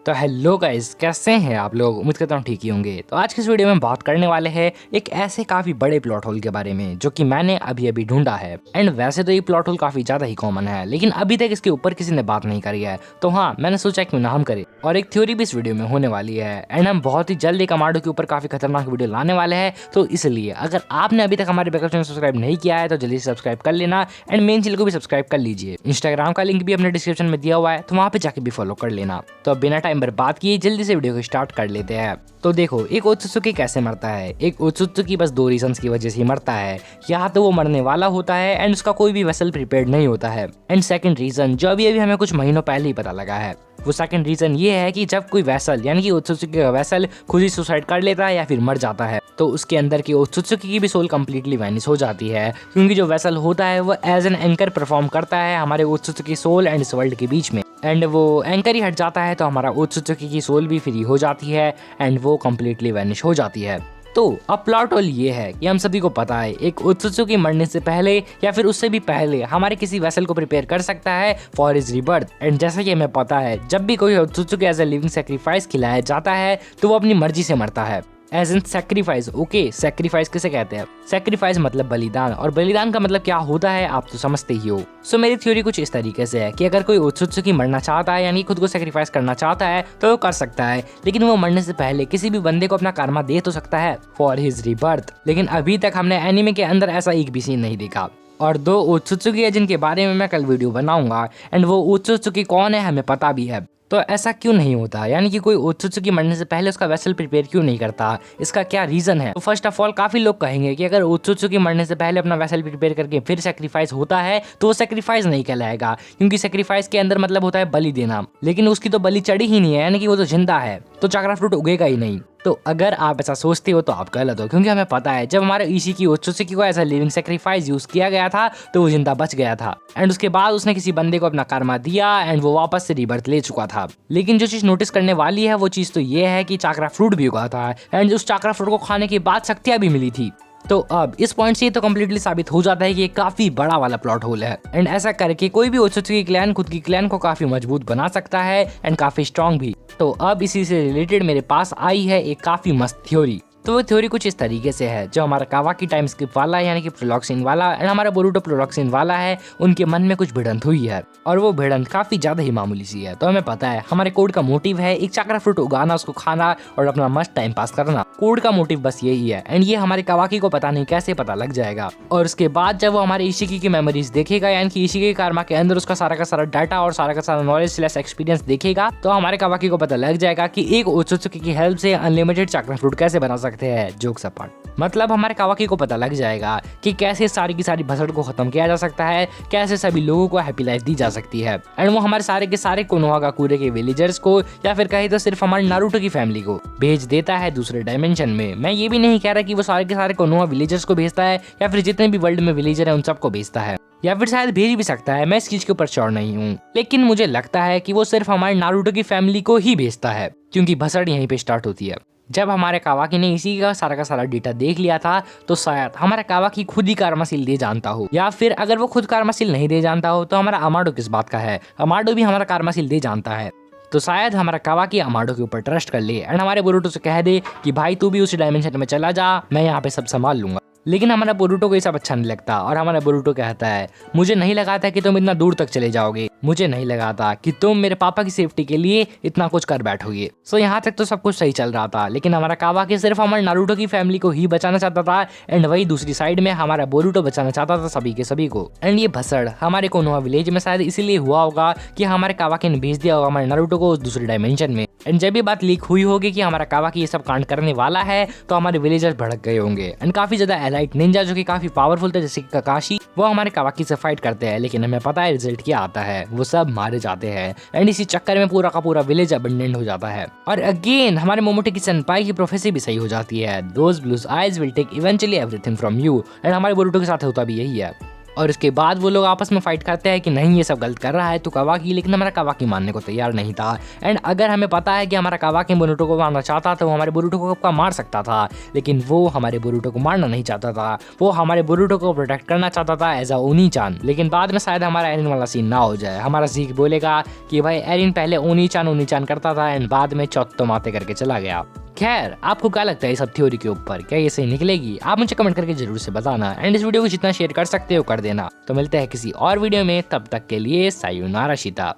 तो hello guys, कैसे हैं आप लोग। उम्मीद करता हूँ ठीक ही होंगे। तो आज की इस वीडियो में बात करने वाले हैं एक ऐसे काफी बड़े प्लॉट होल के बारे में जो कि मैंने अभी अभी ढूंढा है। एंड वैसे तो ये प्लॉट होल काफी ज्यादा ही कॉमन है, लेकिन अभी तक इसके ऊपर किसी ने बात नहीं करी है। तो हाँ, मैंने सोचा क्यों ना हम करें। और एक थ्योरी भी इस वीडियो में होने वाली है। एंड हम बहुत ही जल्द एक अमाडो के ऊपर काफी खतरनाक वीडियो लाने वाले हैं। तो इसलिए अगर आपने अभी तक हमारे बैकअप चैनल सब्सक्राइब नहीं किया है तो जल्दी से सब्सक्राइब कर लेना। एंड मेन चैनल को भी सब्सक्राइब कर लीजिए। इंस्टाग्राम का लिंक भी अपने डिस्क्रिप्शन में दिया हुआ है, तो वहाँ पे जाके भी फॉलो कर लेना। तो अब बिना टाइम बर्बाद किए जल्दी से वीडियो को स्टार्ट कर लेते हैं। तो देखो, एक ओत्सुत्सुकी कैसे मरता है। एक ओत्सुत्सुकी बस दो रीजंस की वजह से ही मरता है। या तो वो मरने वाला होता है एंड उसका कोई भी वेसल प्रिपेयर्ड नहीं होता है। एंड सेकंड रीजन जो अभी हमें कुछ महीनों पहले ही पता लगा है, वो सेकंड रीजन ये है कि जब कोई वेसल यानी कि ओत्सुत्सुकी का वेसल खुद ही सुसाइड कर लेता है या फिर मर जाता है, तो उसके अंदर की ओत्सुत्सुकी की भी सोल कंप्लीटली वैनिश हो जाती है। क्योंकि जो वेसल होता है वो एज एन एंकर परफॉर्म करता है हमारे ओत्सुत्सुकी सोल एंड इस वर्ल्ड के बीच में। एंड वो एंकर ही हट जाता है तो हमारा ओत्सुत्सुकी की सोल भी फ्री हो जाती है एंड वो कंप्लीटली वैनिश हो जाती है। तो अब प्लॉट होल ये है कि हम सभी को पता है एक ओत्सुत्सुकी मरने से पहले या फिर उससे भी पहले हमारे किसी वेसल को प्रिपेयर कर सकता है फॉर हिज रीबर्थ। एंड जैसा कि हमें पता है, जब भी कोई ओत्सुत्सुकी एज ए लिविंग सैक्रिफाइस खिलाया जाता है तो वो अपनी मर्जी से मरता है। As in sacrifice. Okay, sacrifice किसे कहते हैं? सैक्रिफाइस मतलब बलिदान, और बलिदान का मतलब क्या होता है आप तो समझते ही हो। सो मेरी थ्योरी कुछ इस तरीके से है कि अगर कोई ओत्सुत्सुकी मरना चाहता है यानी खुद को सैक्रिफाइस करना चाहता है तो वो कर सकता है, लेकिन वो मरने से पहले किसी भी बंदे को अपना कर्मा दे तो सकता है फॉर हिज रीबर्थ। लेकिन अभी तक हमने एनिमे के अंदर ऐसा एक भी सीन नहीं देखा। और दो ओत्सुत्सुकी है जिनके बारे में मैं कल वीडियो बनाऊंगा। एंड वो ओत्सुत्सुकी कौन है हमें पता भी है। तो ऐसा क्यों नहीं होता, यानी कि कोई ओत्सुत्सुकी मरने से पहले उसका वेसल प्रिपेयर क्यों नहीं करता, इसका क्या रीजन है? तो फर्स्ट ऑफ ऑल काफी लोग कहेंगे कि अगर ओत्सुत्सुकी मरने से पहले अपना वेसल प्रिपेयर करके फिर सैक्रिफाइस होता है तो वो सैक्रिफाइस नहीं कहलाएगा, क्योंकि सैक्रिफाइस के अंदर मतलब होता है बलि देना। लेकिन उसकी तो बलि चढ़ी ही नहीं है, यानी कि वो तो जिंदा है, तो चक्रा फ्रूट उगेगा ही नहीं। तो अगर आप ऐसा सोचते हो तो आप गलत हो, क्योंकि हमें पता है जब हमारे इशिकी ओत्सुत्सुकी को ऐसा लिविंग सैक्रिफाइस यूज किया गया था तो वो जिंदा बच गया था। एंड उसके बाद उसने किसी बंदे को अपना कर्मा दिया एंड वो वापस से रीबर्थ ले चुका था। लेकिन जो चीज नोटिस करने वाली है वो चीज तो ये है कि चाकरा फ्रूट भी उगा था एंड उस चाकरा फ्रूट को खाने के बाद शक्तियां भी मिली थी। तो अब इस पॉइंट से ये तो कम्प्लीटली साबित हो जाता है कि ये काफी बड़ा वाला प्लॉट होल है। एंड ऐसा करके कोई भी ओत्सुत्सुकी क्लैन खुद की क्लैन को काफी मजबूत बना सकता है एंड काफी स्ट्रॉन्ग भी। तो अब इसी से रिलेटेड मेरे पास आई है एक काफी मस्त थ्योरी। तो वो थ्योरी कुछ इस तरीके से है, जो हमारा कावाकी टाइम स्किप वाला है यानी कि प्रोलॉक्सिन वाला एंड हमारा बोरुटो प्रोलॉक्सिन वाला है, उनके मन में कुछ भिड़ंत हुई है और वो भिड़ंत काफी ज्यादा ही मामूली सी है। तो हमें पता है हमारे कोड का मोटिव है एक चाकरा फ्रूट उगाना, उसको खाना और अपना मस्त टाइम पास करना। कोड का मोटिव बस यही है एंड ये हमारे कावाकी को पता नहीं कैसे पता लग जाएगा। और उसके बाद जब वो हमारे इशिकी की मेमोरीज देखेगा यानी कि इशिकी कर्मा के अंदर उसका सारा का सारा डाटा और सारा का सारा नॉलेज स्लैश एक्सपीरियंस देखेगा, तो हमारे कावाकी को पता लग जाएगा कि एक ओत्सुत्सुकी की हेल्प से अनलिमिटेड चाकरा फ्रूट कैसे बना सकते हैं। जोक्स अपार्ट, मतलब हमारे कावाकी को पता लग जाएगा कि कैसे सारी की सारी भसड़ को खत्म किया जा सकता है, कैसे सभी लोगों को हैप्पी लाइफ दी जा सकती है। एंड वो हमारे सारे के सारे कोनोहागाकुरे के विलेजर्स को या फिर कहे तो सिर्फ हमारे नारुतो की फैमिली को भेज देता है दूसरे डायमेंशन में। मैं ये भी नहीं कह रहा कि वो सारे के सारे कोनोहा विलेजर्स को भेजता है या फिर जितने भी वर्ल्ड में विलेजर है उन सबको भेजता है, या फिर शायद भेज भी सकता है, मैं इस चीज के ऊपर श्योर नहीं हूँ। लेकिन मुझे लगता है कि वो सिर्फ हमारे नारुतो की फैमिली को ही भेजता है, क्योंकि भसड़ यहीं पे स्टार्ट होती है। जब हमारे कावाकी ने इसी का सारा डेटा देख लिया था तो शायद हमारा कावाकी खुद ही कर्माशील दे जानता हो, या फिर अगर वो खुद कर्माशील नहीं दे जानता हो तो हमारा अमाडो किस बात का है, अमाडो भी हमारा कर्माशील दे जानता है। तो शायद हमारा कावाकी अमाडो के ऊपर ट्रस्ट कर ले एंड हमारे बोरुटो से कह दे कि भाई तू भी उस डायमेंशन में चला जा, मैं यहाँ पे सब संभाल लूंगा। लेकिन हमारा बोरुटो को ये सब अच्छा नहीं लगता और हमारा बोरुटो कहता है मुझे नहीं लगा था कि तुम इतना दूर तक चले जाओगे, मुझे नहीं लगा था कि तुम मेरे पापा की सेफ्टी के लिए इतना कुछ कर बैठोगे। सो यहाँ तक तो सब कुछ सही चल रहा था, लेकिन हमारा कावाकी सिर्फ हमारे नारुतो की फैमिली को ही बचाना चाहता था एंड वही दूसरी साइड में हमारा बोरुटो बचाना चाहता था सभी के सभी को। एंड ये भसड़ हमारे कोनोहा विलेज में शायद इसीलिए हुआ होगा कि हमारे कावाकी ने भेज दिया होगा हमारे नारुतो को दूसरे डायमेंशन में। एंड जब ये बात लीक हुई होगी कि हमारा कावाकी ये सब कांड करने वाला है तो हमारे विलेजर्स भड़क गए होंगे एंड काफी ज्यादा एलाइट निंजा जो कि काफी पावरफुल थे जैसे कि काकाशी, वो हमारे कावाकी से फाइट करते हैं। लेकिन हमें पता है रिजल्ट क्या आता है, वो सब मारे जाते हैं एंड इसी चक्कर में पूरा का पूरा विलेज अबंडेंट हो जाता है। और अगेन हमारे मोमोटोकी सेनपाई की प्रोफेसी भी सही हो जाती है, those blue eyes will take eventually everything from you. And हमारे बोरुटो के साथ होता भी यही है। और उसके बाद वो लोग आपस में फाइट करते हैं कि नहीं ये सब गलत कर रहा है तो कावाकी, लेकिन हमारा कावाकी मानने को तैयार नहीं था। एंड अगर हमें पता है कि हमारा कावाकी बोरुतो को मारना चाहता तो वो हमारे बोरुतो को कब मार सकता था, लेकिन वो हमारे बोरुतो को मारना नहीं चाहता था, वो हमारे बोरुतो को प्रोटेक्ट करना चाहता था एज अ ओनी-चान। लेकिन बाद में शायद हमारा एरिन वाला सीन ना हो जाए, हमारा ज़ीक बोलेगा कि भाई एरिन पहले ओनी-चान करता था एंड बाद में चौत्तो माते करके चला गया। खैर, आपको क्या लगता है इस सब थ्योरी के ऊपर, क्या ये सही निकलेगी? आप मुझे कमेंट करके जरूर से बताना एंड इस वीडियो को जितना शेयर कर सकते हो कर देना। तो मिलते हैं किसी और वीडियो में, तब तक के लिए सायोनारा शिता।